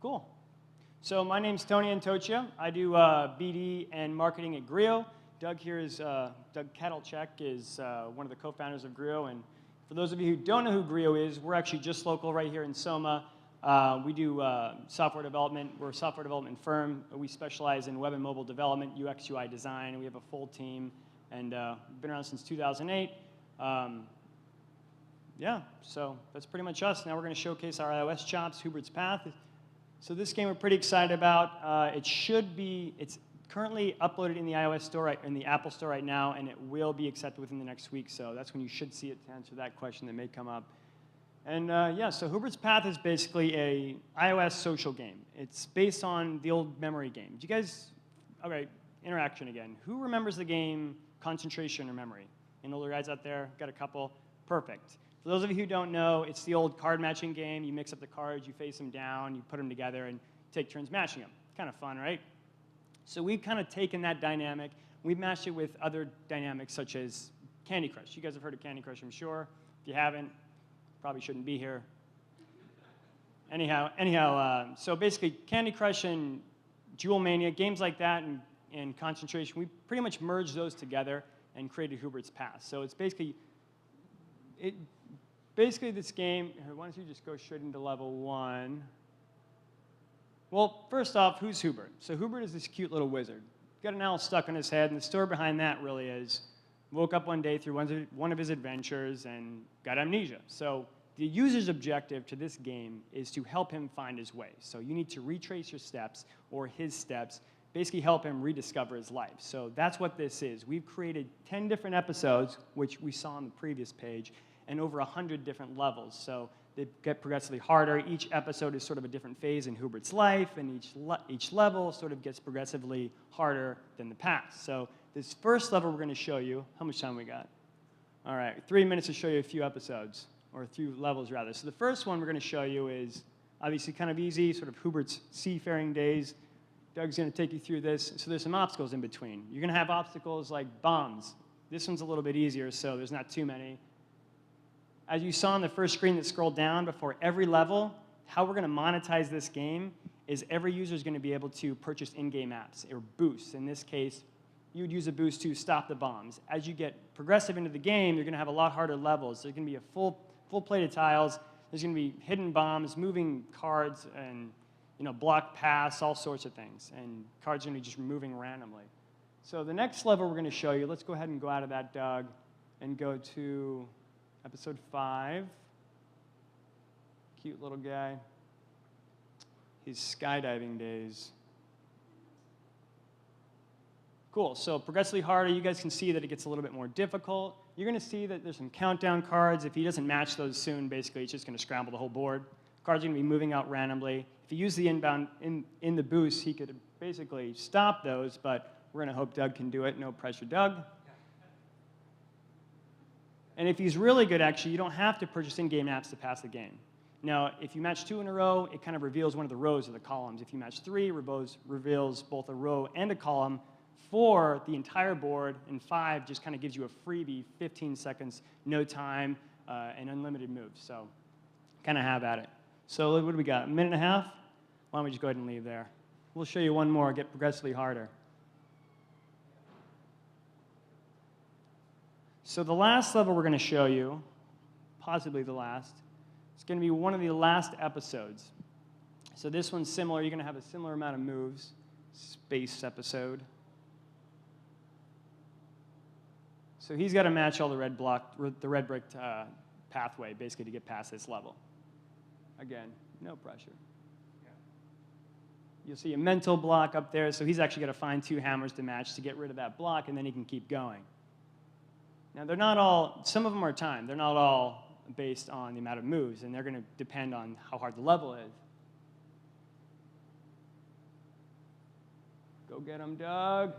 Cool. So my name's Tony Antocia. I do BD and marketing at Griot. Doug here is, Doug Kettlecheck is one of the co-founders of Griot. And for those of you who don't know who Griot is, we're actually just local right here in Soma. We do software development. We're a software development firm. We specialize in web and mobile development, UX, UI design, and we have a full team. And we've been around since 2008. Yeah, so that's pretty much us. Now we're going to showcase our iOS chops, Whobert's Path. So this game we're pretty excited about. It's currently uploaded in the iOS store, in the Apple store right now, and it will be accepted within the next week. So that's when you should see it to answer that question that may come up. And yeah, so Whobert's Path is basically a iOS social game. It's based on the old memory game. Do you guys, all right, interaction again. Who remembers the game Concentration or Memory? Any older guys out there? Got a couple? Perfect. For those of you who don't know, it's the old card matching game. You mix up the cards, you face them down, you put them together, and take turns matching them. Kind of fun, right? So we've kind of taken that dynamic. We've matched it with other dynamics such as Candy Crush. You guys have heard of Candy Crush, I'm sure. If you haven't, probably shouldn't be here. Anyhow, so basically Candy Crush and Jewel Mania, games like that, and Concentration, we pretty much merged those together and created Whobert's Path. So it's basically, this game, why don't you just go straight into level 1. Well, first off, who's Whobert? So Whobert is this cute little wizard. Got an owl stuck on his head, and the story behind that really is, woke up one day through one of his adventures and got amnesia. So the user's objective to this game is to help him find his way. So you need to retrace your steps, or his steps, basically help him rediscover his life. So that's what this is. We've created 10 different episodes, which we saw on the previous page, and over 100 different levels. So they get progressively harder. Each episode is sort of a different phase in Whobert's life, and each level sort of gets progressively harder than the past. So this first level we're going to show you, how much time we got? All right, 3 minutes to show you a few episodes, or a few levels rather. So the first one we're going to show you is obviously kind of easy, sort of Whobert's seafaring days. Doug's going to take you through this. So there's some obstacles in between. You're going to have obstacles like bombs. This one's a little bit easier, so there's not too many. As you saw on the first screen that scrolled down, before every level, how we're going to monetize this game is every user is going to be able to purchase in-game apps, or boosts. In this case, you would use a boost to stop the bombs. As you get progressive into the game, you're going to have a lot harder levels. There's going to be a full plate of tiles. There's going to be hidden bombs, moving cards, and block paths, all sorts of things. And cards are going to be just moving randomly. So the next level we're going to show you, let's go ahead and go out of that, Doug, and go to episode 5. Cute little guy. His skydiving days. Cool, so progressively harder. You guys can see that it gets a little bit more difficult. You're going to see that there's some countdown cards. If he doesn't match those soon, basically, it's just going to scramble the whole board. Cards are going to be moving out randomly. If you use the inbound in the boost, he could basically stop those, but we're going to hope Doug can do it. No pressure, Doug. And if he's really good, actually, you don't have to purchase in-game apps to pass the game. Now, if you match 2 in a row, it kind of reveals one of the rows or the columns. If you match 3, it reveals both a row and a column. 4, the entire board, and 5 just kind of gives you a freebie, 15 seconds, no time, and unlimited moves. So kind of have at it. So what do we got, a minute and a half? Why don't we just go ahead and leave there? We'll show you one more, get progressively harder. So the last level we're going to show you, possibly the last, it's going to be one of the last episodes. So this one's similar. You're going to have a similar amount of moves. Space episode. So he's got to match all the red brick pathway, basically, to get past this level. Again, no pressure. You'll see a mental block up there, so he's actually got to find 2 hammers to match to get rid of that block, and then he can keep going. Now, they're not all, some of them are timed. They're not all based on the amount of moves, and they're going to depend on how hard the level is. Go get him, Doug.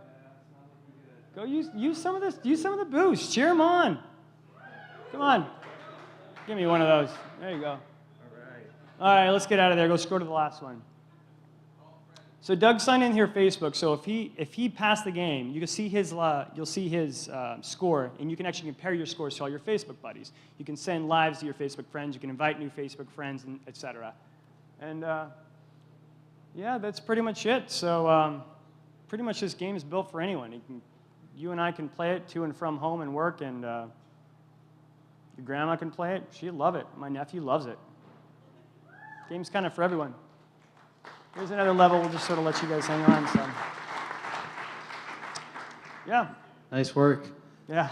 Go use some of this. Use some of the boost. Cheer him on. Come on. Give me one of those. There you go. All right, let's get out of there. Go scroll to the last one. So Doug signed in here Facebook. So if he passed the game, you can see you'll see his score, and you can actually compare your scores to all your Facebook buddies. You can send lives to your Facebook friends. You can invite new Facebook friends, and et cetera. And yeah, that's pretty much it. So pretty much this game is built for anyone. You and I can play it to and from home and work, and your grandma can play it. She'd love it. My nephew loves it. Game's kind of for everyone. Here's another level. We'll just sort of let you guys hang on. So, yeah. Nice work. Yeah.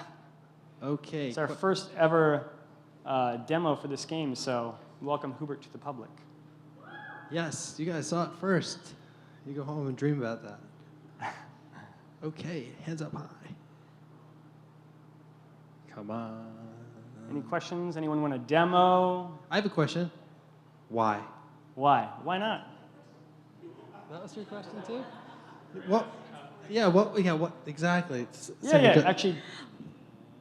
Okay. It's our first ever demo for this game, so welcome Whobert to the public. Yes, you guys saw it first. You go home and dream about that. Okay, hands up high. Come on. Any questions? Anyone want a demo? I have a question. Why? Why? Why not? That was your question too? What? Yeah, what exactly? Actually.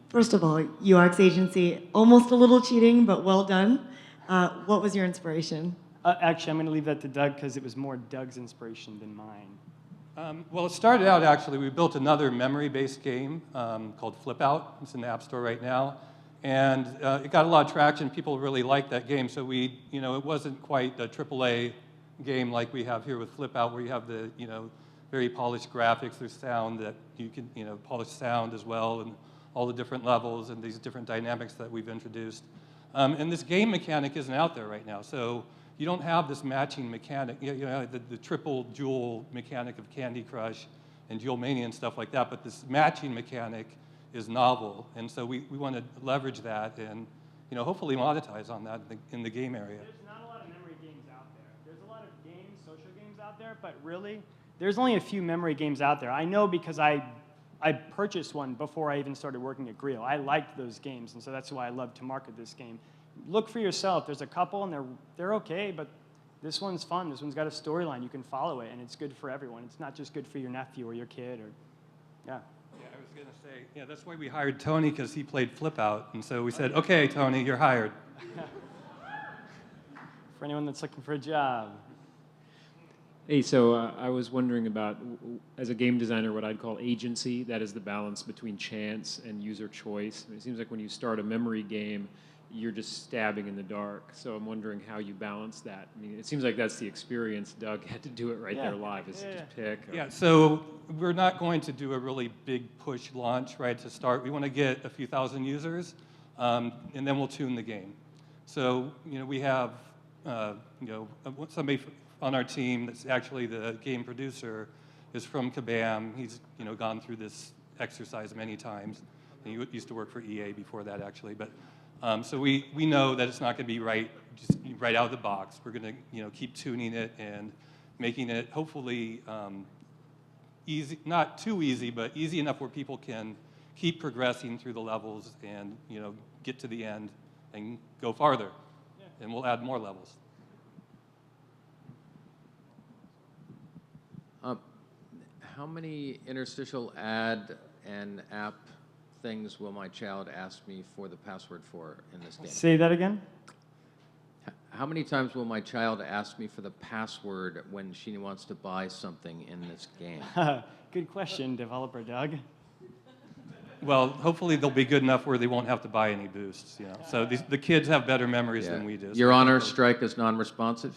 First of all, UX agency, almost a little cheating, but well done. What was your inspiration? Actually, I'm going to leave that to Doug because it was more Doug's inspiration than mine. Well, it started out actually, we built another memory-based game called Flip Out. It's in the App Store right now. And it got a lot of traction. People really liked that game. So it wasn't quite a AAA game like we have here with Flip Out, where you have the, very polished graphics. There's sound that you can, polished sound as well, and all the different levels and these different dynamics that we've introduced. And this game mechanic isn't out there right now. So you don't have this matching mechanic, the triple jewel mechanic of Candy Crush and Jewel Mania and stuff like that, but this matching mechanic is novel, and so we want to leverage that and hopefully monetize on that in the game area. There's not a lot of memory games out there. There's a lot of games, social games out there, but really, there's only a few memory games out there. I know because I purchased one before I even started working at Griot. I liked those games, and so that's why I love to market this game. Look for yourself. There's a couple, and they're okay, but this one's fun. This one's got a storyline. You can follow it, and it's good for everyone. It's not just good for your nephew or your kid, or yeah. Yeah, I was going to say, that's why we hired Tony, because he played Flip Out, and so we said, okay, Tony, you're hired. For anyone that's looking for a job. Hey, so I was wondering about, as a game designer, what I'd call agency. That is the balance between chance and user choice. I mean, it seems like when you start a memory game, you're just stabbing in the dark. So I'm wondering how you balance that. I mean, it seems like that's the experience. Doug had to do it right there live, is to just pick. Yeah, so we're not going to do a really big push launch right to start. We want to get a few thousand users, and then we'll tune the game. So, we have, somebody on our team that's actually the game producer is from Kabam. He's, gone through this exercise many times. And he used to work for EA before that, actually. But so we know that it's not going to be just right out of the box. We're going to keep tuning it and making it hopefully easy, not too easy, but easy enough where people can keep progressing through the levels and get to the end and go farther. Yeah. And we'll add more levels. How many interstitial ad and app things will my child ask me for the password for in this game? Say that again? How many times will my child ask me for the password when she wants to buy something in this game? Good question, developer Doug. Well, hopefully they'll be good enough where they won't have to buy any boosts. So the kids have better memories than we do. Your Honor, strike as non-responsive.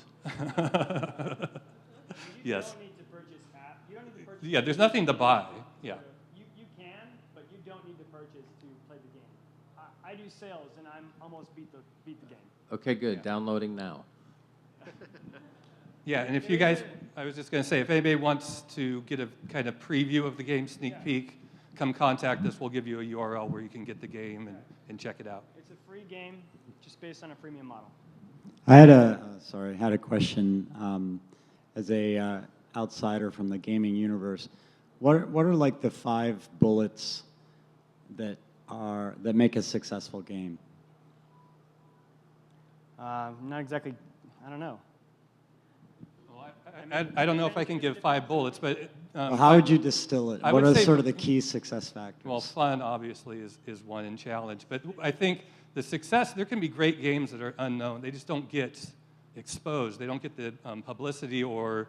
Yes. You don't need to purchase. Yeah, there's nothing to buy. Yeah. You can, but you don't need to purchase to play the game. I do sales, and I'm almost beat the game. Okay, good. Downloading now. Yeah, and if you guys, I was just going to say, if anybody wants to get a kind of preview of the game, sneak peek, come contact us. We'll give you a URL where you can get the game and check it out. It's a free game, just based on a freemium model. I had a question. As a outsider from the gaming universe, what are like the 5 bullets that make a successful game? Not exactly. I don't know. Well, I don't know if I can give 5 bullets, but Well, how would you distill it? What are sort of the key success factors? well, fun obviously is one, and challenge. But I think the success, there can be great games that are unknown. They just don't get exposed. They don't get the publicity or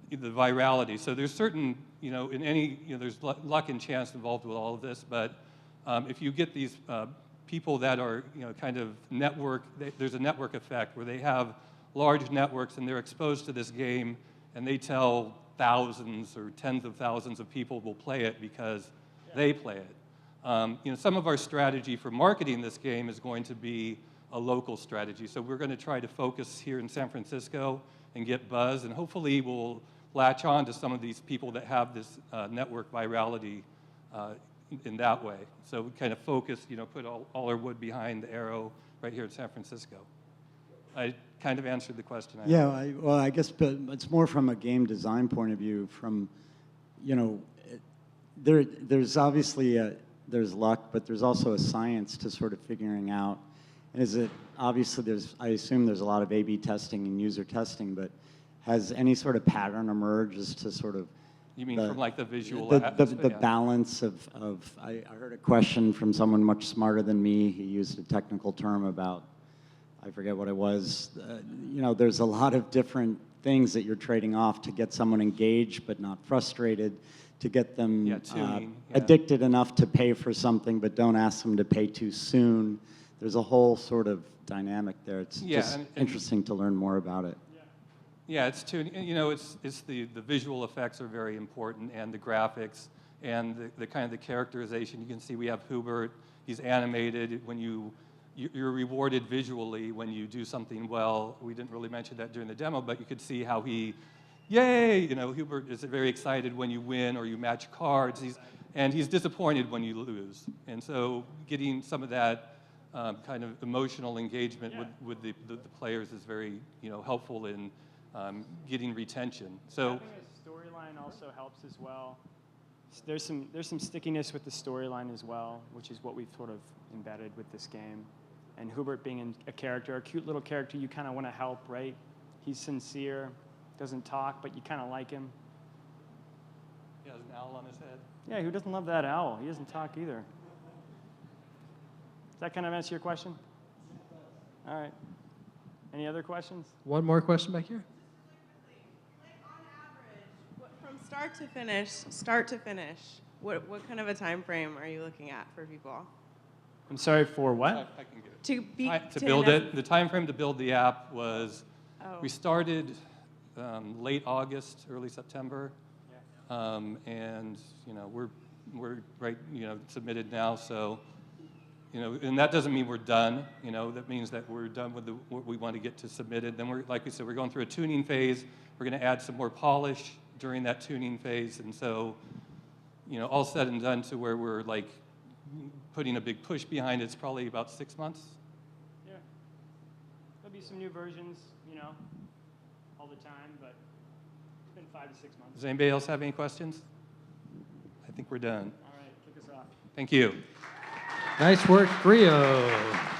the virality. So there's certain, in any, there's luck and chance involved with all of this. But if you get these people that are, kind of there's a network effect where they have large networks and they're exposed to this game and they tell thousands or tens of thousands of people will play it because they play it. Some of our strategy for marketing this game is going to be a local strategy. So we're going to try to focus here in San Francisco and get buzz, and hopefully we'll latch on to some of these people that have this network virality in that way. So we kind of focus, put all our wood behind the arrow right here in San Francisco. I kind of answered the question. Yeah, I guess, but it's more from a game design point of view. From, there's obviously there's luck, but there's also a science to sort of figuring out. And is it obviously I assume there's a lot of A/B testing and user testing, but has any sort of pattern emerged as to sort of You mean from like the visual the balance of I heard a question from someone much smarter than me. He used a technical term about, I forget what it was. There's a lot of different things that you're trading off to get someone engaged but not frustrated, to get them addicted enough to pay for something but don't ask them to pay too soon. There's a whole sort of dynamic there. It's just interesting to learn more about it. Yeah, it's the visual effects are very important, and the graphics, and the kind of the characterization. You can see we have Whobert. He's animated. When you're rewarded visually when you do something well. We didn't really mention that during the demo, but you could see how yay! Whobert is very excited when you win or you match cards. He's disappointed when you lose. And so getting some of that kind of emotional engagement with the players is very helpful in getting retention. So having a storyline also helps as well. There's some stickiness with the storyline as well, which is what we've sort of embedded with this game. And Whobert being a cute little character you kind of want to help, right? He's sincere, doesn't talk, but you kind of like him. He has an owl on his head. Yeah, who doesn't love that owl? He doesn't talk either. Does that kind of answer your question? All right. Any other questions? One more question back here. From start to finish, what kind of a time frame are you looking at for people? I'm sorry, for what? I can get it. To build it. The time frame to build the app was, Oh. we started late August, early September, and we're right submitted now. So and that doesn't mean we're done. That means that we're done with what we want to get to submitted. Then like we said, we're going through a tuning phase. We're going to add some more polish during that tuning phase, and so all said and done to where we're like putting a big push behind it's probably about 6 months. Yeah. There'll be some new versions, all the time, but it's been 5 to 6 months. Does anybody else have any questions? I think we're done. All right, kick us off. Thank you. Nice work, Brio.